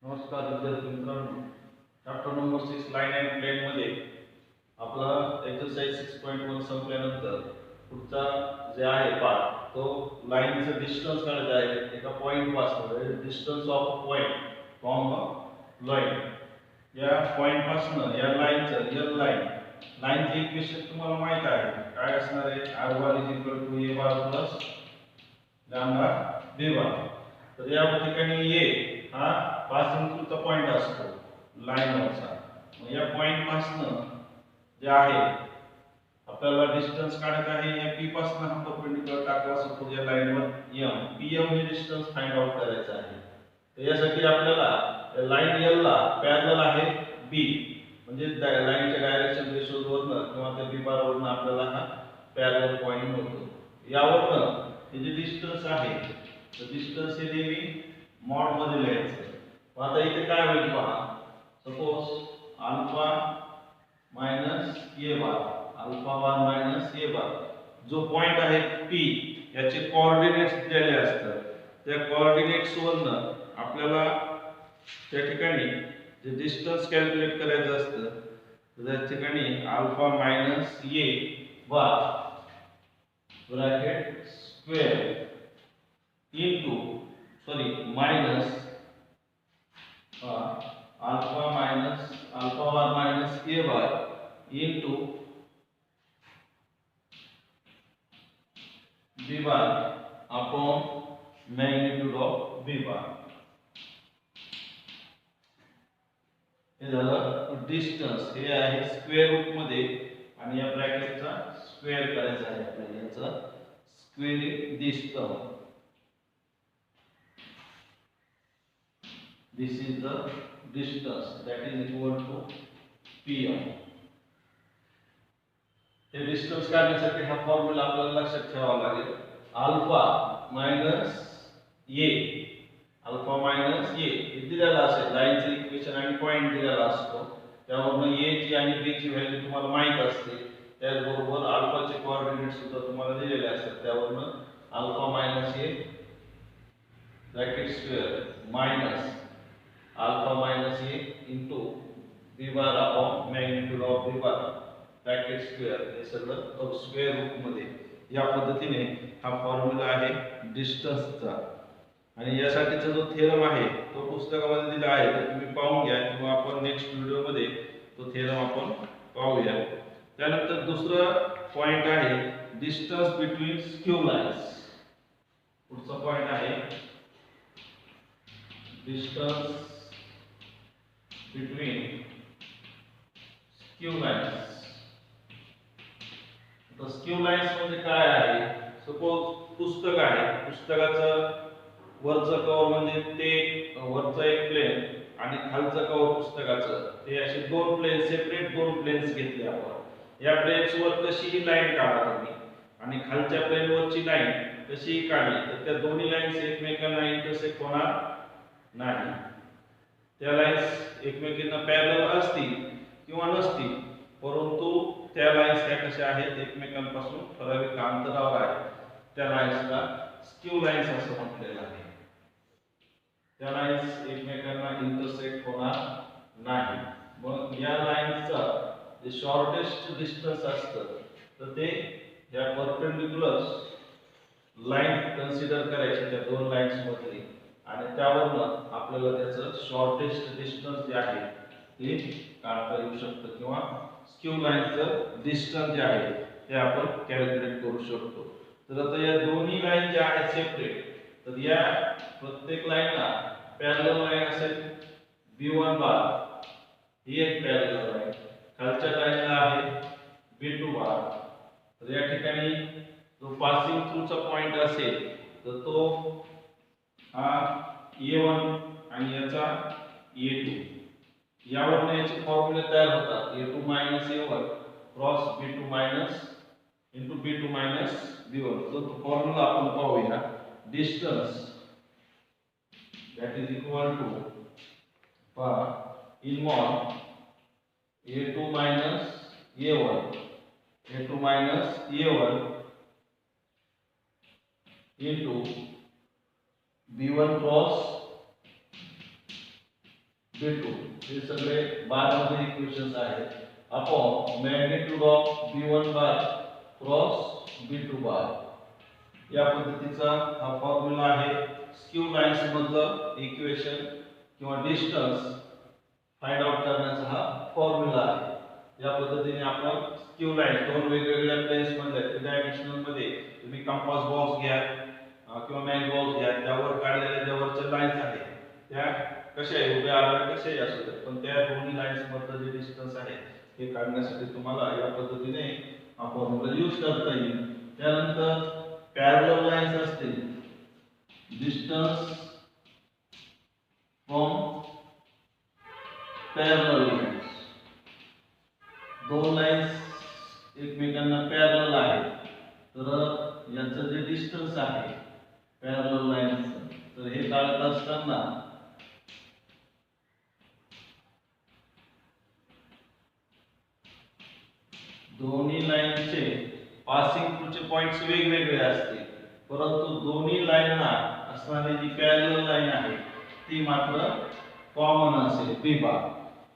नमस्कार विद्यार्थी मित्रांनो, chapter number 6 line and plane मध्ये आपला एक्सरसाइज 6.1 संपल्यानंतर पुढचा जे आहे पार्ट तो लाईनचं डिस्टन्स काढायचं आहे एका पॉइंट पासून. Distance of a point from a line. या पॉइंट पासून या लाईनचं रियल लाईनचे इक्वेशन तुम्हाला माहित आहे काय असणार आहे. r1 = a bar plus lambda b बार. तर या ठिकाणी a हा पासिंग थ्रूचा पॉइंट असतो लाईनवरचा. मग या पॉइंट पासून जे आहे आपल्याला डिस्टन्स काढायचा आहे. या p पासून हा परपेंडिक्युलर टाकला असतो या लाईनवर m pm हे डिस्टन्स फाइंड आउट करायचं आहे. तर यासाठी आपल्याला लाईन l ला पॅरलल आहे b, म्हणजे लाईनच्या डायरेक्शन रेशोवरून किंवा त्या b बार वरून आपल्याला हा पॅरलल पॉइंट मिळतो. यावरून हे जे डिस्टन्स आहे तर डिस्टन्स हे नेहमी मॉड मध्ये लिहायचं. आता इथे काय होईल पहा. Suppose alpha minus A bar, alpha bar minus A बार, जो पॉइंट आहे पी याचे कोऑर्डिनेट्स दिलेले असतात. त्या कोऑर्डिनेट्स वरून आपल्याला त्या ठिकाणी जे डिस्टन्स कॅल्क्युलेट करायचं असतं तर त्या ठिकाणी alpha minus A bar bracket square into minus alpha bar minus A bar into B bar upon magnitude of B bar. हे झालं डिस्टन्स. हे आहे स्क्वेअर रूट मध्ये आणि या ब्रॅकेटचा स्क्वेअर करायचा आहे आपल्याला. याचा square this term. This is the distance that is equal to pm. हे डिस्टन्स काढण्यासाठी हा फॉर्म्युला आपल्याला लक्षात ठेवावा लागेल. Alpha minus A, alpha minus A हे दिलेला असेल लाईनचं इक्वेशन आणि पॉइंट दिलेला असतो. त्यावरून ए ची आणि बी ची व्हॅल्यू तुम्हाला माहित असते. त्याचबरोबर अल्फाचे कोऑर्डिनेट सुद्धा तुम्हाला दिलेले असतात. त्यावरून alpha minus A bracket square minus alpha minus A into B bar upon magnitude of B bar bracket square. हे सगळं स्क्वेअर रूट मध्ये या पद्धतीने हा फॉर्म्युला आहे डिस्टन्सचा. आणि यासाठीचा जो थेरम आहे तो पुस्तकामध्ये दिला आहे, तर तुम्ही पाहून घ्या किंवा आपण नेक्स्ट व्हिडिओमध्ये तो थेरम आपण पाहूया. त्यानंतर दुसरा पॉइंट आहे डिस्टन्स बिटवीन स्क्यू लाईन्स. पुढचा पॉइंट आहे डिस्टन्स between skew lines. तर स्क्यू लाईन्स म्हणजे काय आहे. सपोज पुस्तक आहे, पुस्तकाचं वरचं कव्हर म्हणजे ते वरचं एक प्लेन आणि खालचं कव्हर पुस्तकाचं, ते असे दोन प्लेन सेपरेट दोन प्लेन्स घेतले आपण. या प्लेन्स वर कशीही लाईन काढा तुम्ही आणि खालच्या प्लेन वरची लाईन कशीही काढली तर त्या दोन्ही लाईन्स एकमेकांना इंटरसेक्ट होणार नाही. त्या लाईन्स एकमेकांना पॅरलल असतील किंवा नसतील, परंतु त्या लाईन्स ह्या कशा आहेत एकमेकांपासून ठराविक अंतरावर आहेत. त्या लाईन्सला स्क्यू लाईन्स असं म्हटलेलं आहे. त्या लाईन्स एकमेकांना इंटरसेक्ट होणार नाही. मग या लाईन्सचा जे शॉर्टेस्ट डिस्टन्स असतं तर ते या परपेंडिक्युलर लाईन कन्सिडर करायची त्या दोन लाईन्स मधली आणि त्यावरून आपल्याला त्याचं शॉर्टेस्ट डिस्टन्स जे आहे ते काढता येऊ शकतं किंवा स्क्यू लाईनचं डिस्टन्स जे आहे ते आपण कॅल्क्युलेट करू शकतो. तर आता या दोन्ही लाईन ज्या आहेत सेपरेट, तर या प्रत्येक लाईनला पॅरलल लाईन असेल b1 बार, ही एक पॅरलल लाईन. खालच्या लाईनला आहे b2 बार. तर या ठिकाणी जो पासिंग थ्रूचा पॉइंट असेल तर तो हा a1 आणि याचा a2. यावरून याचे फॉर्म्युले तयार होतात. a2 minus a1 cross b2 minus into b2 minus b1. तो फॉर्म्युला आपण पाहूया. Distance that is equal to in mod a2 minus a1 a2 minus a1 into b1 cross B2 हे सगळे बार मध्ये इक्वेशन्स आहेत. Upon magnitude of B1 bar cross B2 bar या पद्धतीचा हा फॉर्म्युला आहे. स्क्यू लाईन्स मधलं इक्वेशन किंवा डिस्टन्स फाइंड आउट करण्याचा हा फॉर्म्युला आहे. या पद्धतीने आपण स्क्यू लाईन दोन वेगवेगळ्या प्लेन्स मध्ये डायमेन्शनल मध्ये तुम्ही कंपास बॉक्स घ्या किंवा मॅच बॉक्स घ्या, त्यावर काढलेल्या ज्या वरच्या लाईन्स आहेत त्या कशाही उभ्या आडव्या कशाही असू द्या, पण त्या दोन्ही लाईन्स मधलं जे डिस्टन्स आहे हे काढण्यासाठी तुम्हाला या पद्धतीने हा फॉर्म्युला यूज करता येईल. त्यानंतर पॅरलल लाईन्स असतील, डिस्टन्स फ्रॉम पॅरलल लाईन्स, दोन लाईन्स एकमेकांना पॅरलल आहेत तर यांचं जे डिस्टन्स आहे पॅरलल लाईन्स तर हे काढत असताना दोन्ही लाईनचे पासिंग थ्रूचे पॉइंट्स वेगवेगळे असतील, परंतु दोन्ही लाईनना असणारी जी पॅरलल लाईन आहे ती मात्र कॉमन असेल बी बार.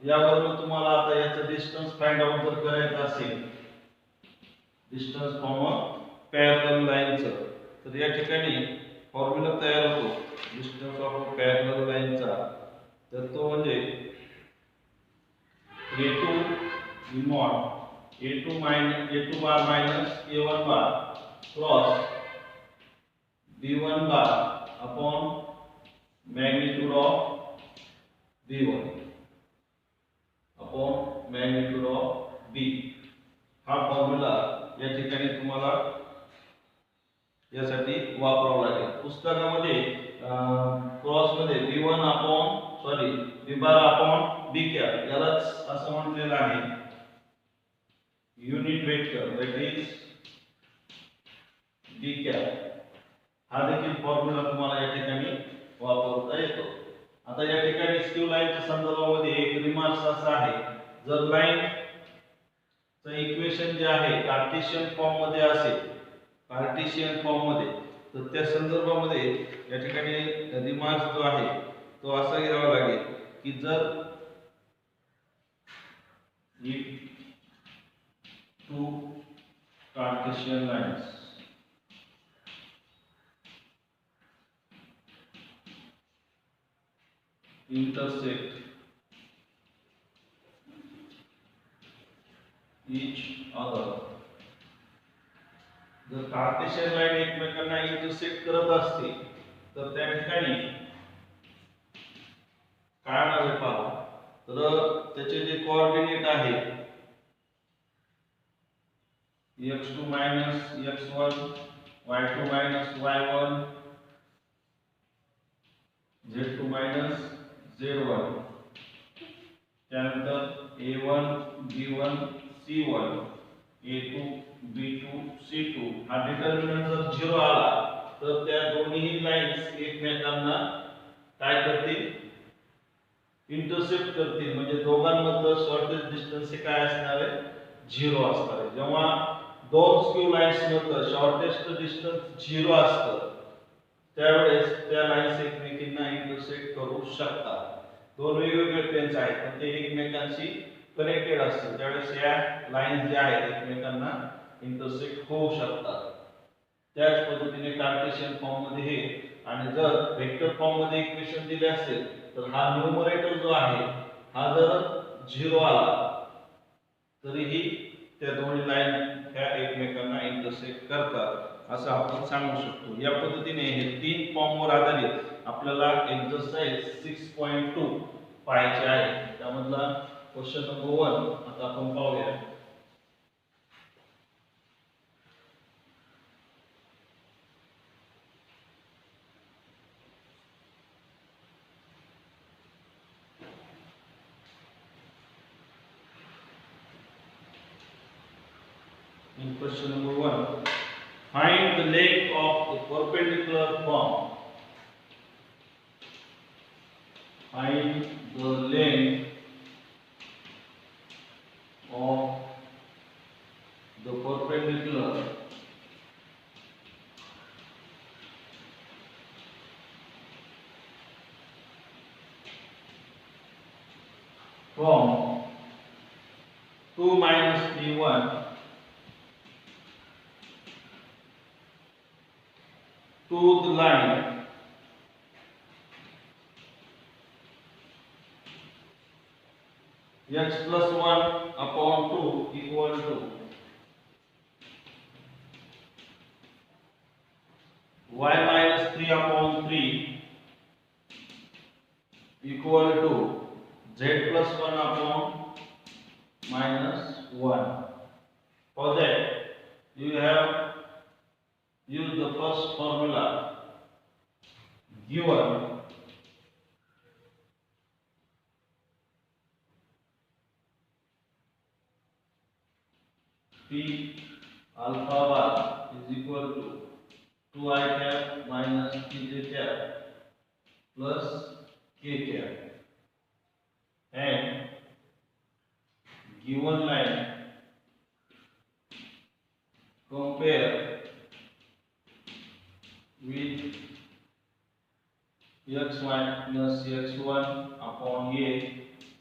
यावरून तुम्हाला आता याचं डिस्टन्स फाइंड आउट जर करायचं असेल, डिस्टन्स फ्रॉम अ पॅरलल लाईनचं, तर या ठिकाणी फॉर्म्युला तयार होतो डिस्टन्स ऑफ पॅरलल लाईनचा. तर तो म्हणजे A2 not A2 bar minus A1 bar cross B1 bar upon magnitude of B1 upon magnitude of B. हा फॉर्म्युला या ठिकाणी तुम्हाला यासाठी वापरावा लागेल. पुस्तकामध्ये क्रॉस मध्ये B1 upon B bar upon B cap यालाच असं म्हटलेलं आहे unit vector, that is B cap. हा देखील फॉर्म्युला तुम्हाला या ठिकाणी वापरता येतो. आता या ठिकाणी स्क्यू लाईनच्या संदर्भामध्ये एक रिमार्क्स असा आहे, जर लाईन चं इक्वेशन जे आहे कार्टेशियन फॉर्म मध्ये असेल, कार्टेशियन फॉर्म मध्ये, तर त्या संदर्भामध्ये या ठिकाणी रिमार्क्स जो आहे तो असा घ्यावा लागेल की जर two Cartesian lines intersect each other. जर कार्टेशियन लाईन एकमेकांना इंटरसेक्ट करत असते तर त्या ठिकाणी काय होणार आहे पहा. तर त्याचे जे कोऑर्डिनेट आहे x2 minus x1, y2 minus y1, z2 minus z1, त्यानंतर a1 b1 c1 a2 b2 c2 हा डिटर्मिनंट जर 0 आला तर त्या दोन्ही लाईन्स एकमेकांना काय करतील, इंटरसेक्ट करतील. म्हणजे दोघांमधलं शॉर्टेस्ट डिस्टन्स हे काय असणार आहे, 0 असणार आहे. जेव्हा दोन स्क्यू लाईन्स मधलं शॉर्टेस्ट डिस्टन्स 0 असतं त्यावेळेस त्या लाईन्स एकमेकांना इंटरसेक्ट करू शकतात. दोन वेगवेगळे प्लेन्स आहेत पण ते एकमेकांशी कनेक्टेड असतात, त्यावेळेस या लाईन्स ज्या आहेत एकमेकांना इंटरसेक्ट होऊ शकतात. त्याच पद्धतीने कार्टेशियन फॉर्म मध्ये हे, आणि जर वेक्टर फॉर्म मध्ये इक्वेशन दिले असेल तर हा न्यूमरेटर जो आहे हा जर 0 आला तरीही त्या दोन्ही लाईन ह्या एकमेकांना इंटरसेक्ट करतात असं आपण सांगू शकतो. या पद्धतीने हे तीन फॉर्मवर आधारित आपल्याला एक्सरसाइज 6.2 पाहायचे आहे. त्यामधला क्वेश्चन नंबर 1 आता आपण पाहूया. In question number 1, find the length of the perpendicular form. Find the length of the perpendicular from 2 minus 3 1 to the line x plus 1 upon 2 equal to y minus 3 upon 3 equal to z plus 1 upon minus 1. For that, you have used the first formula given P alpha bar is equal to 2I cap minus Tj cap plus K cap, and given line compare with x minus x1 upon a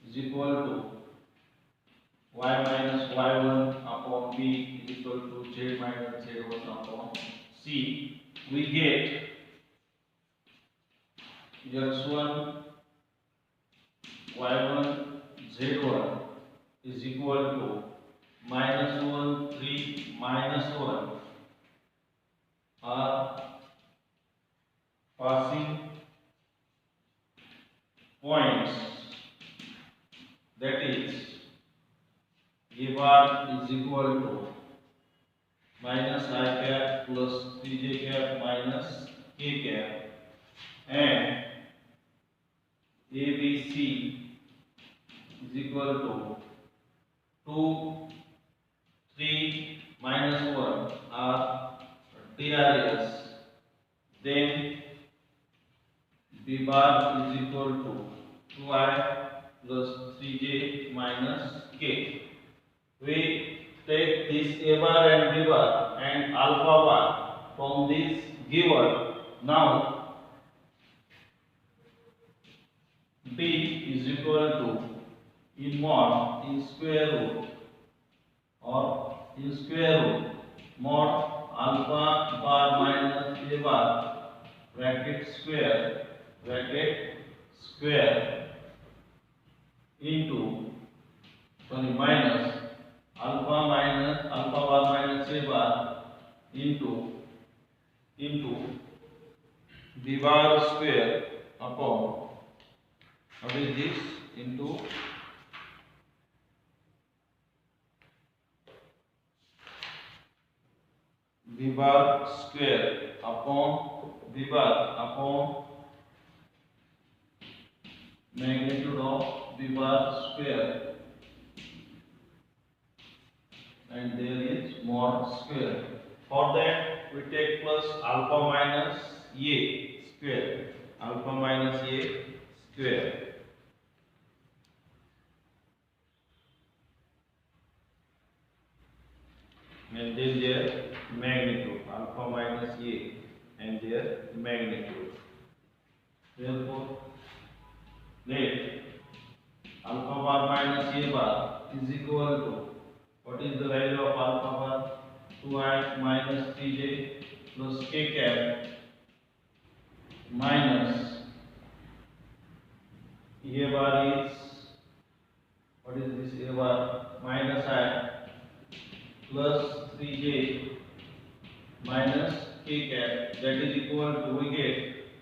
is equal to y minus y1 upon b is equal to z minus z1 upon c. We get x1 y1 z1 is equal to minus 1 3 minus 1 are passing points, that is a bar is equal to minus I cap plus 3j cap minus k cap, and ABC is equal to 2 3 minus 1 are DRS. Then B bar is equal to 2I plus 3j minus k. We take this A bar and B bar and alpha bar from this given. Now B is equal to in mod in square root or in square root mod alpha bar minus A bar bracket square into minus alpha bar minus A bar into B bar square upon, what is this, into B bar square upon B bar upon magnitude of B bar square, and there is mod square. For that, we take plus alpha minus A square, alpha minus A square, and then their magnitude, alpha minus A and their magnitude. Therefore, let alpha bar minus A bar is equal to, what is the value of alpha bar? 2I minus 3j plus k cap minus A bar is, what is this A bar? Minus I plus 3j minus k cap, that is equal to, we get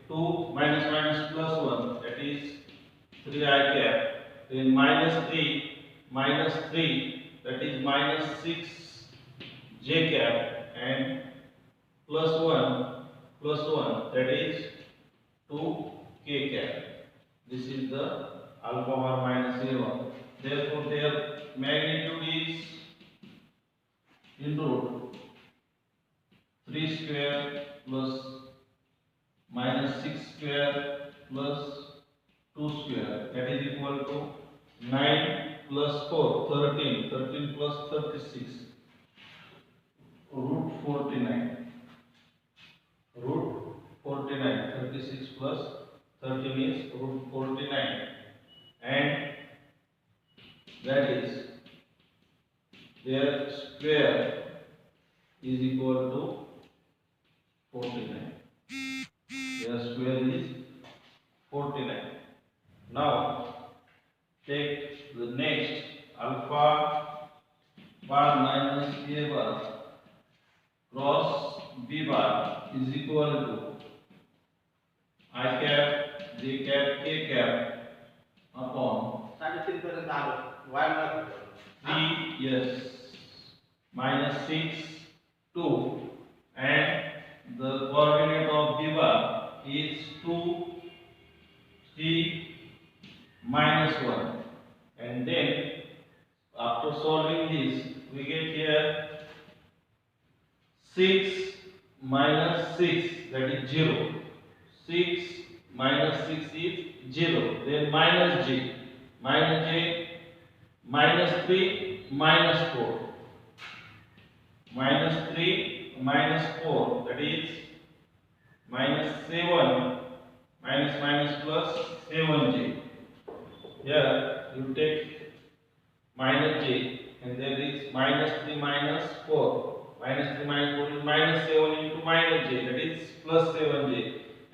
2 minus minus plus 1, that is 3I cap, then minus 3, that is minus 6 j cap, and plus 1, that is 2 k cap. This is the alpha bar minus A1. Therefore, their magnitude is in root 3 square plus minus 6 square plus 2 square, that is equal to 9 plus 4, 13 plus 36, root 49. 36 plus 13 is root 49, and that is their square is equal to 49. Their square is 49. Now take the next alpha bar minus a bar cross b bar is equal to I cap, j cap, k cap upon 3.5 पर्यंत आलो वाढला 3 yes minus 6 2 and the coordinate of b bar is 2 3 minus 1 and then after solving this we get here 6 minus 6 that is 0. 6 minus 6 is 0. Then minus j minus 3 minus 4 minus 3 minus 4 that is minus 7 minus minus plus 7j. Here you take minus j and there is minus 3 minus 4. Minus 3 minus 4 is minus 7 into minus j that is plus 7j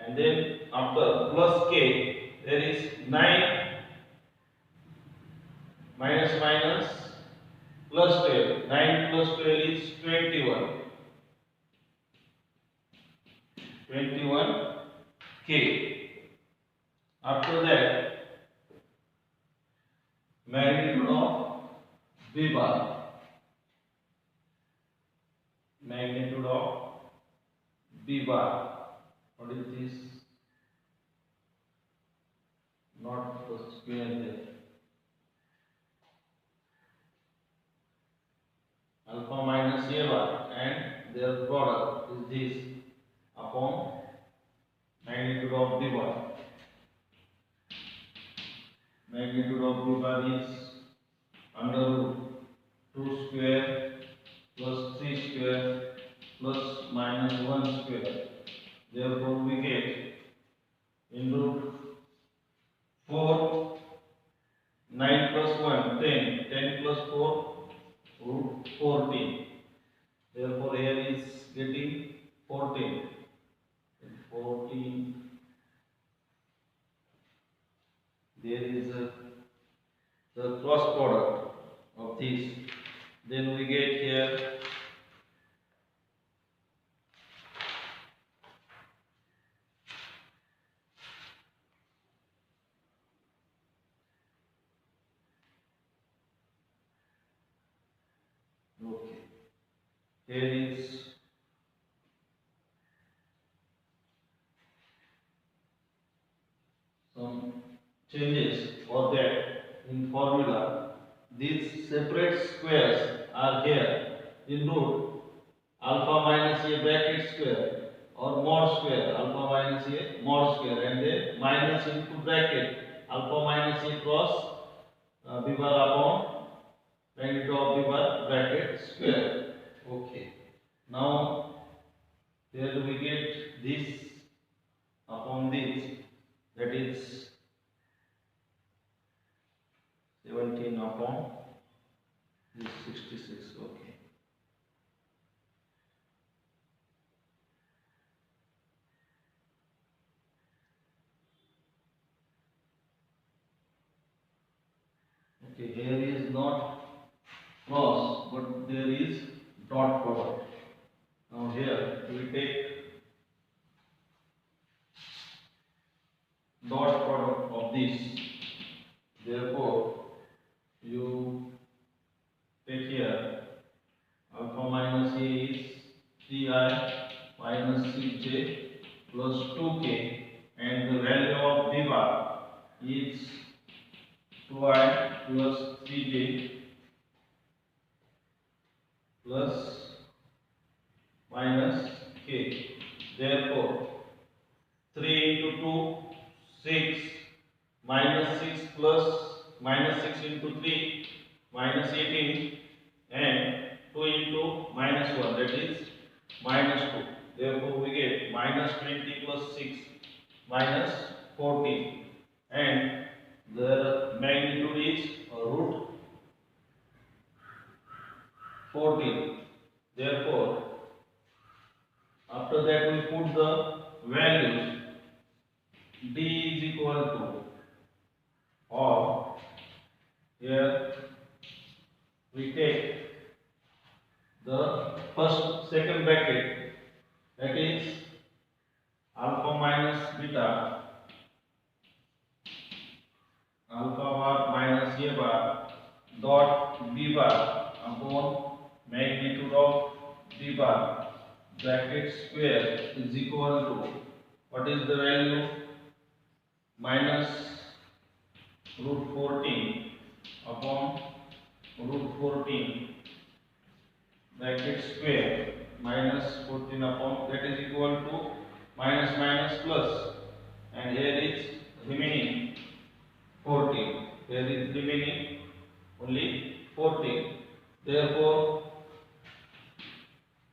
and then after plus k there is 9 minus minus plus 12. 9 plus 12 is 21. 21k. After that magnitude of b bar. Magnitude of b bar. What is this? Not the square there. Alpha minus a bar and their product is this upon magnitude of b bar. Magnitude of b bar is under root 2 square plus 3 square plus minus 1 square. Therefore we get in root 4 9 plus 1 10 10 plus 4 root 14. Therefore here is getting 14. 14 there is the cross product of this. Then we get here okay. Here is some changes for that in formula. These separate squares are here in root alpha minus a bracket square or mod square alpha minus a mod square and then minus into bracket alpha minus a cross b bar upon magnitude of b bar bracket square. Okay. Now here we get this upon this that is 17 upon this 66. Okay. Okay, here is not cross but there is dot product. Now here we take dot product of this. Therefore you take here alpha minus a is 3i minus 6j plus 2k and the value of b bar is 2i plus 3j plus minus k. Therefore 3 into 2 6 minus 6 plus minus 6 into 3 minus 18 and 2 into minus 1 that is minus 2. Therefore we get minus 20 plus 6 minus 14 and the magnitude is root 14. Therefore, after that we put the values. D is equal to, or here we take the second bracket, that is alpha minus beta, alpha bar minus a bar dot b bar upon magnitude of b bar, bracket square is equal to, what is the value? Minus root 14 upon root 14 bracket square, minus 14 upon, that is equal to minus minus plus, and here is remaining 14. Here is remaining only 14. Therefore,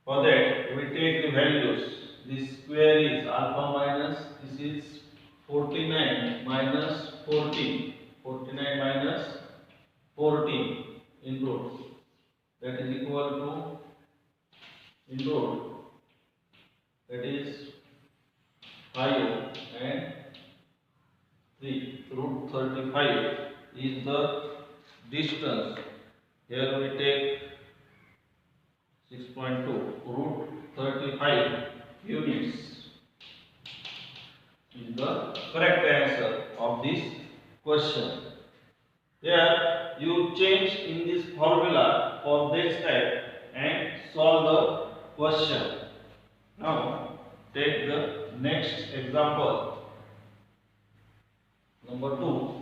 for that we take the values. This square is alpha minus, this is 49 minus 14. 49 minus 14 in root, that is equal to, in root, that is 5 and 3. Root 35 is the distance. Here we take 6.2. Root 35 units is the correct answer of this question. Here you change in this formula for this type and solve the question. Now take the next example, number 2.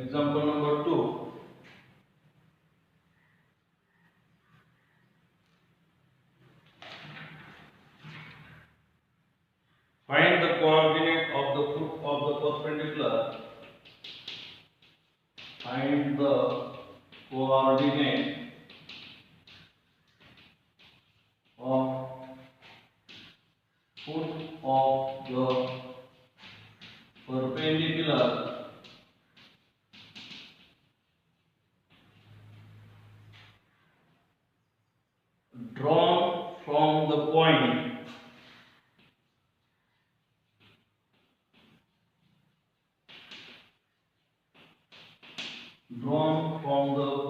Example number 2. Find the coordinate of the foot of the perpendicular. Find the coordinate of foot of the perpendicular drawn from the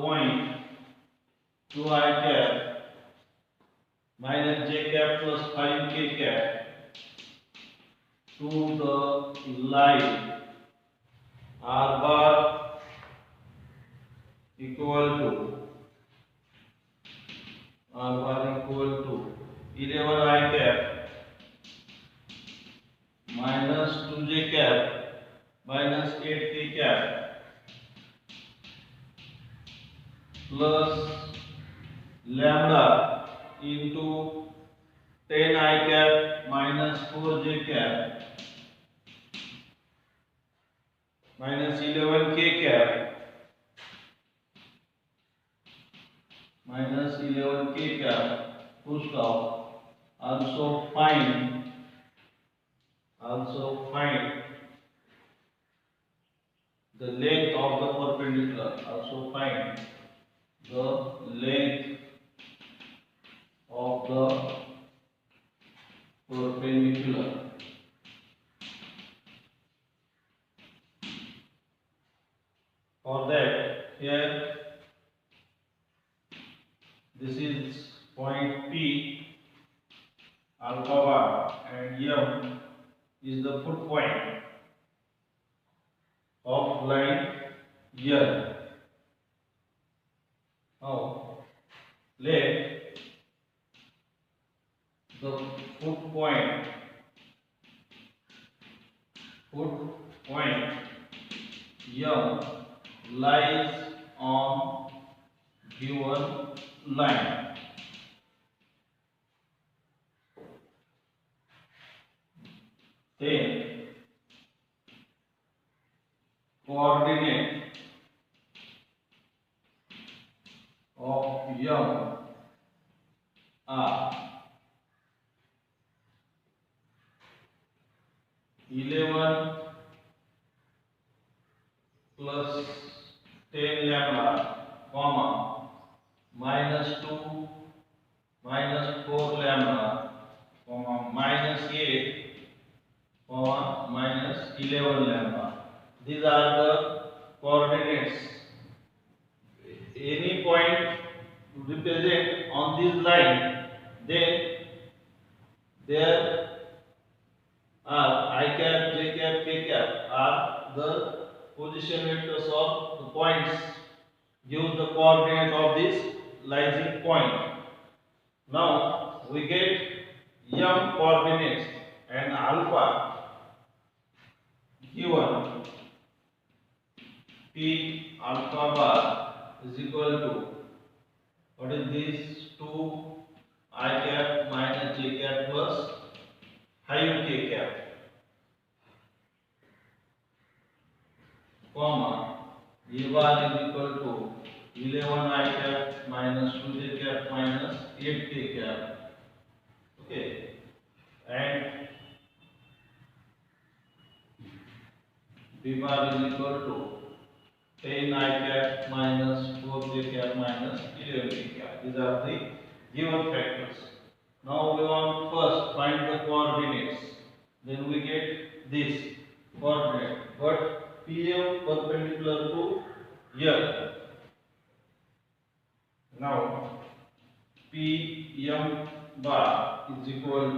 point to I cap minus j cap plus 5k cap to the line r bar equal to 11 I cap minus 2j cap minus 8k cap plus lambda into 10 I cap minus 4j cap minus 11k cap minus 11k cap full stop. Also find the length of the perpendicular. Also find the length of the perpendicular. For that, here this is point P, alpha bar, and M is the foot point of line L. Now let the foot point M lies on given line. Then 11 plus 10 lambda, comma, minus 2 minus 4 lambda, comma, minus 8, comma, minus 11 lambda. These are the coordinates. Any point represent on this line, then there are I cap, j cap, k cap are the position vectors of the points, give the coordinate of this lying point. Now we get m coordinates and alpha given p alpha bar is equal to, what is this, 2 I cap minus j cap plus 5 k cap, comma, a bar is equal to 11 I cap minus 2 j cap minus 8 k cap. Okay, and b bar is equal to 10 I cap minus 4 j cap minus 11 k cap. These are the given factors. Now we want first find the coordinates. Then we get this coordinate. But PM perpendicular to L. Now PM bar is equal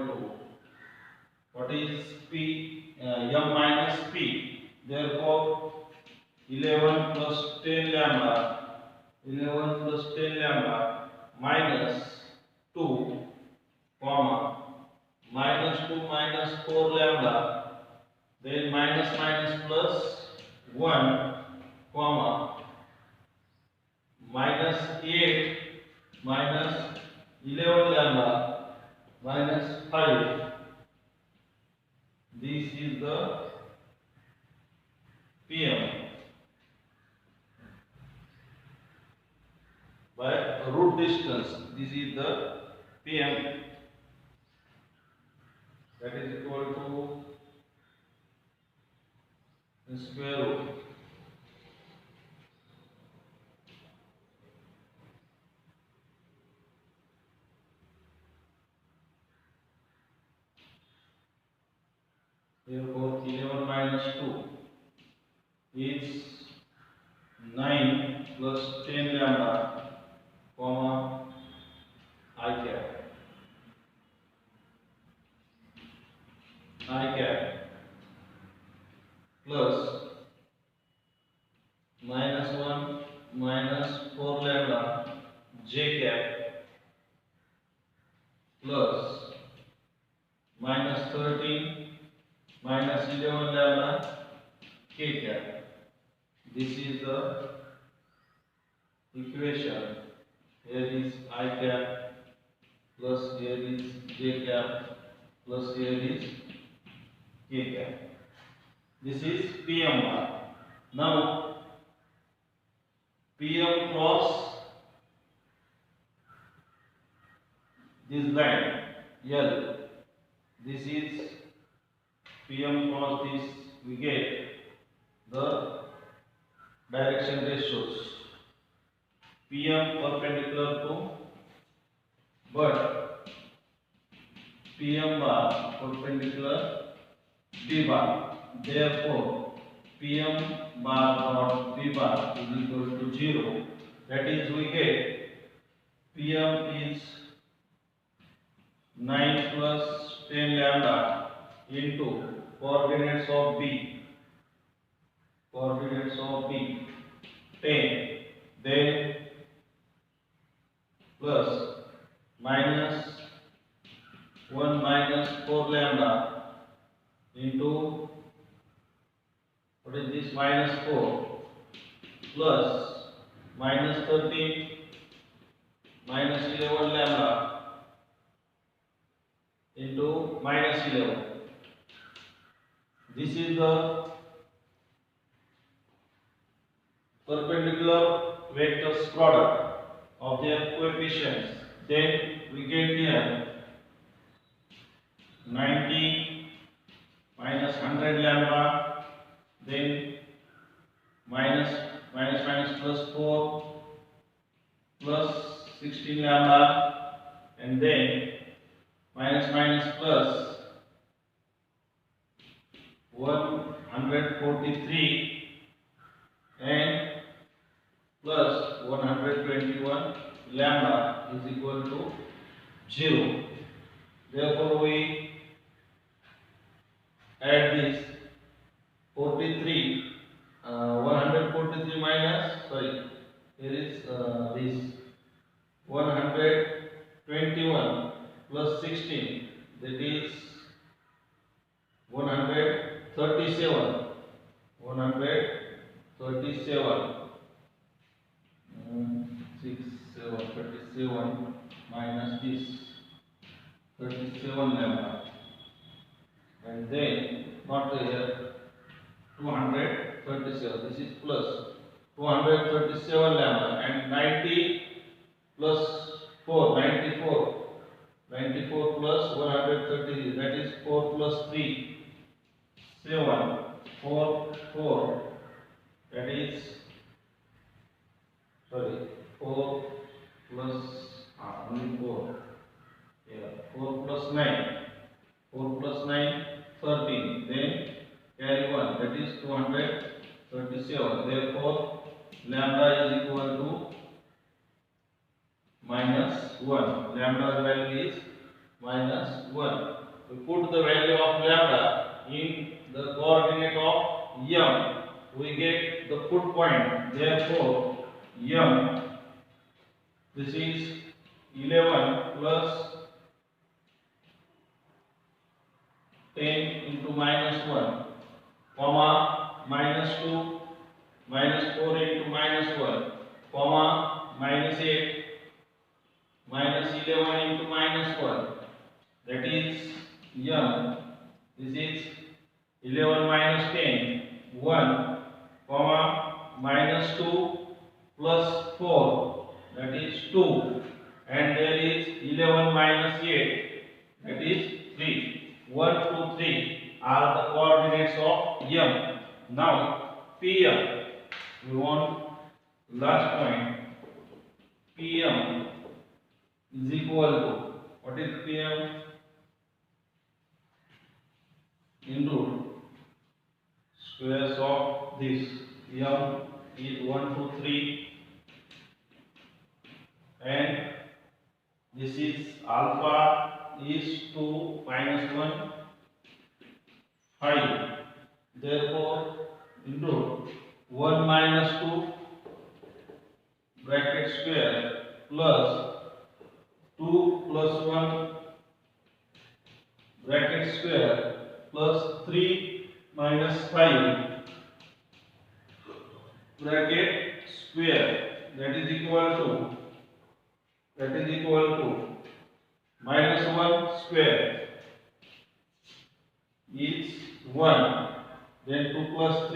to, what is P? M minus P. Therefore 11 plus 10 lambda minus 2, comma, minus 2 minus 4 lambda, then minus minus plus 1, comma, minus 8 minus 11 lambda minus 5. This is the PM. By root distance, this is the PM, that is equal to the square root therefore 11 minus 2 is 9 plus 10 lambda, comma, I cap plus minus 1 minus 4 lambda j cap plus minus 13 minus 11 lambda k cap. This is the equation. Here is I cap plus here is j cap plus here is k cap. This is PM bar. Now PM cross this line L. This is PM cross this, we get the direction ratios. PM perpendicular to, but PM bar perpendicular B bar. Therefore, PM bar dot B bar is equal to 0. That is, we get PM is 9 plus 10 lambda into coordinates of B. 10. Then plus minus 1 minus 4 lambda into, what is this, minus 4 plus minus 13 minus 11 lambda into minus 11. This is the perpendicular vectors product of their coefficients. Then we get here 90 minus 100 lambda, then minus plus 4 plus 16 lambda, and then minus plus 143 and plus 121 lambda is equal to 0. Therefore, we add this 143 minus, sorry, here is this 121 plus 16, that is 137. 37 minus this 37 lambda, and then not here 237, this is plus 237 lambda, and 90 plus 4, 94 plus 133, that is 4 plus 3, 7, 4, that is, sorry, 4 plus only 4, yeah, 4 plus 9, 13, then carry 1, that is 237. Therefore, lambda is equal to minus 1. Lambda value is minus 1. We put the value of lambda in the coordinate of m. We get the put point. Therefore, m, this is 11 plus 10 into minus 1, comma minus 2, minus 4 into minus 1, comma minus 8, minus 11 into minus 1, that is m. This is 11 minus 10, 1, comma minus 2 plus 4, that is 2, and there is 11 minus 8, that is 3. 1, 2, 3 are the coordinates of m. Now Pm, we want last point. Pm is equal to, what is Pm? Into squares of this. M is 1, 2, 3, and this is alpha is 2 minus 1, 5. Therefore, into 1 minus 2 bracket square plus 2 plus 1 bracket square plus 3 minus 5 bracket square, that is equal to minus 1 square is 1, then 2 plus 3